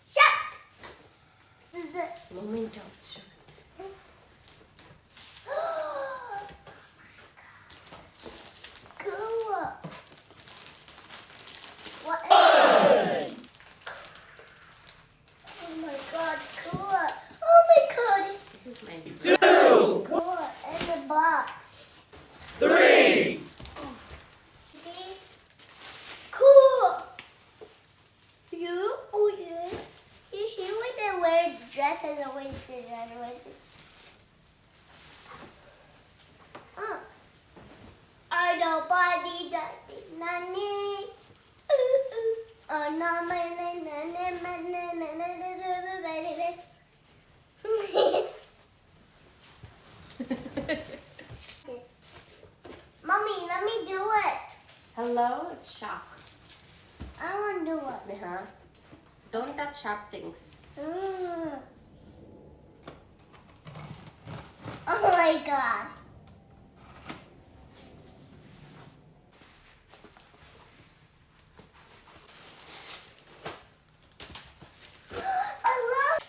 Shut! This is it. Moment of truth. Cool. What is it? Oh my god, cool. Oh my god. This is my 2, Cool. In the box. 3. See? Cool. You? Oh yeah. He would wear dresses and wasted and wasted. I don't body nanny. Oh no, my Mommy, let me do it. Hello, it's Shock. I don't want to do it. Sneha, don't touch sharp things. Oh my god. I love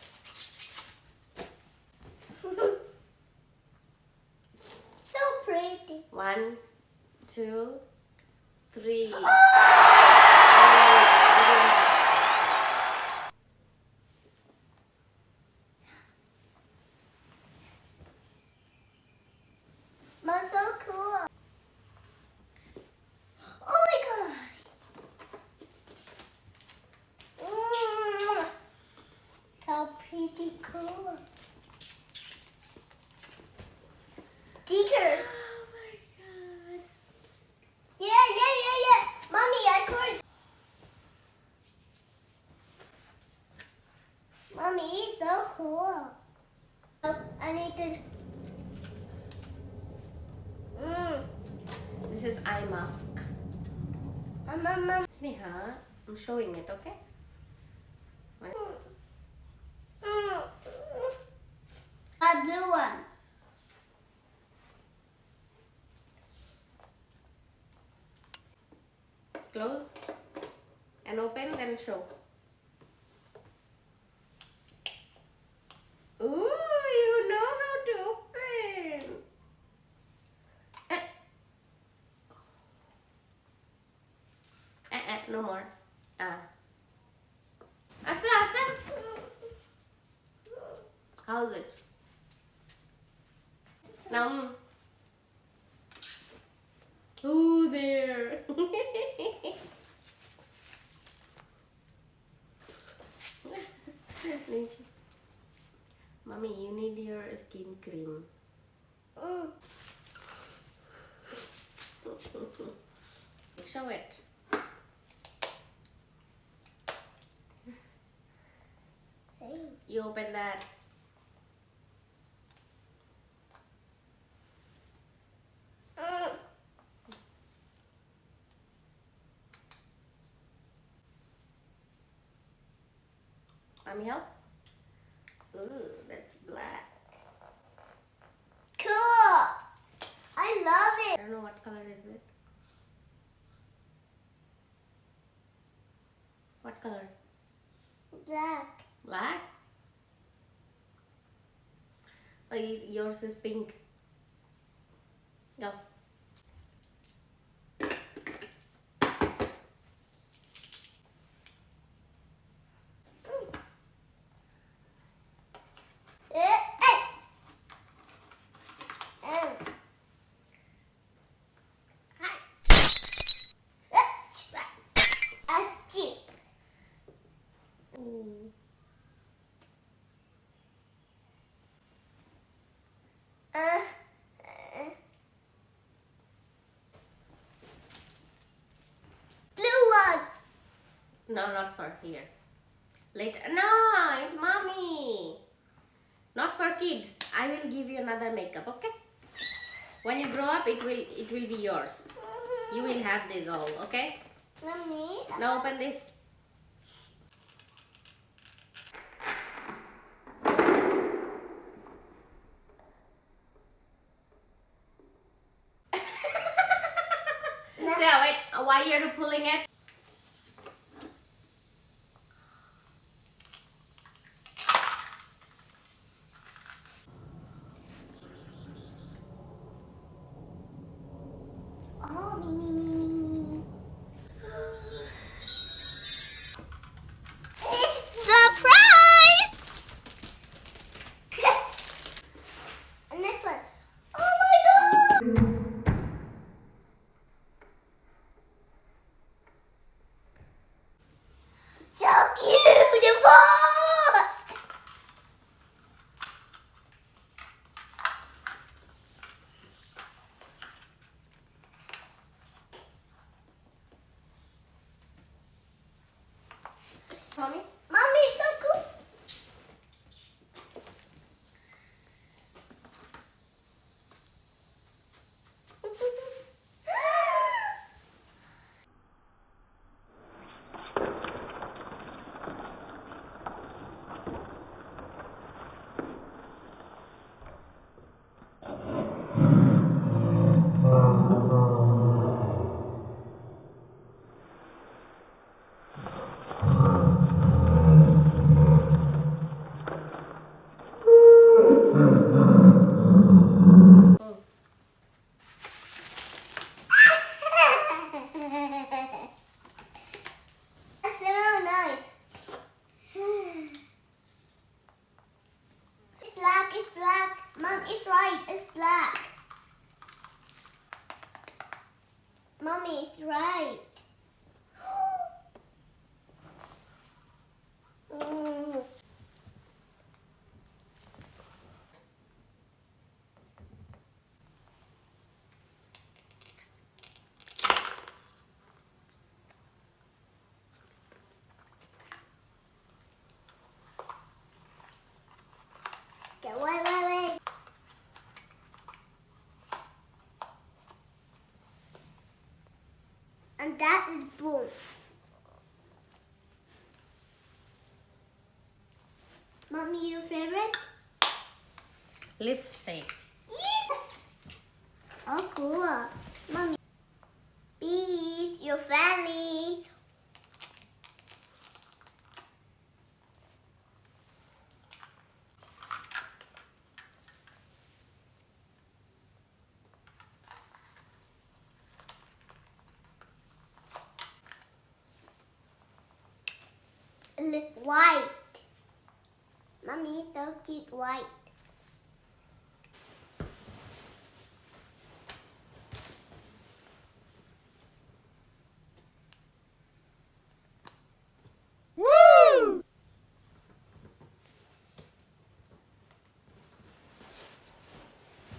so pretty. 1, 2, 3. That's so cool. Oh my god. So pretty cool. Stickers. Oh my god. Yeah. Mommy, I scored. Mommy, it's so cool. Oh, I need to. This is eye mask. Mom. Sneha, I'm showing it, okay? A blue one. Close and open, then show. Ooh, you know how to open. No more. Asha. How's it? Now. Ooh, there. Mommy, you need your skin cream. Show it. You open that. Let me help. Ooh, that's black. Cool. I love I it. don't know what color is it. What color? Black. Black? Oh, yours is pink. Go. Blue one. No, not for here. Later. No, it's mommy. Not for kids. I will give you another makeup, okay? When you grow up, it will be yours. You will have this all, okay? Mommy. Now open this. Yeah, wait. Why are you pulling it? Mommy? Mommy, so cool. That's so nice. It's black, it's black. Mom, it's right, it's black. Mommy, it's right. Mm. Okay, wait. And that is boom. Mommy, your favorite? Lipstick. Yes! Oh, cool. Mommy. Bees, your family. Look white. Mommy, so cute white. Woo!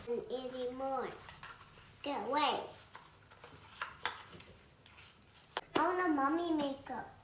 And anymore. Go away. I want a mommy makeup.